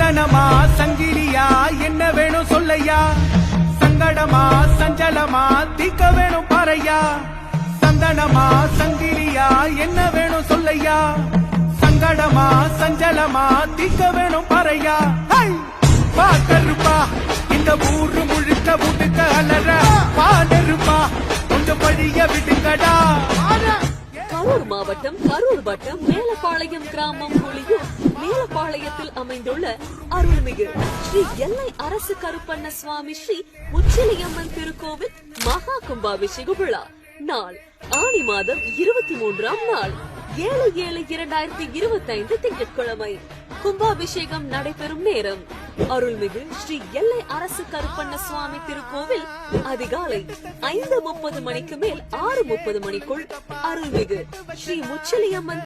சந்தனமா சங்கிலியா என்ன வேணும் சொல்லையா, சங்கடமா சஞ்சலமா தீக்க வேணும் பாறையா. சந்தனமா சங்கிலியா என்ன வேணும் சொல்லையா, சங்கடமா சஞ்சலமா தீக்க வேணும் பாறையா. பாக்கருப்பா இந்த ஊரு முழுக்க முடுக்க அலற பாடருப்பா கொஞ்சம் வழிய விடுங்கடா. கரூர் மாவட்டம் கரூர் வட்டம் மேலப்பாளையம் கிராமம் புலியூர் மேலப்பாளையத்தில் அமைந்துள்ள அருள்மிகு ஸ்ரீ எல்லை அரசு கருப்பண்ண சுவாமி ஸ்ரீ உச்சிலியம்மன் திருக்கோவில் மகா கும்பாபிஷேக விழா நாள் ஆனி மாதம் 23ஆம் நாள் 7/7/2025 திங்கட்கிழமை. கும்பாபிஷேகம் நடைபெறும் நேரம் அருள்மிகு ஸ்ரீ எல்லை அரசு கருப்பண்ண சுவாமி திருக்கோவில் அதிகாலை 5:30 மணிக்கு மேல் 6:30 மணிக்குள் அருள்மிகு ஸ்ரீ முச்சிலியம்மன்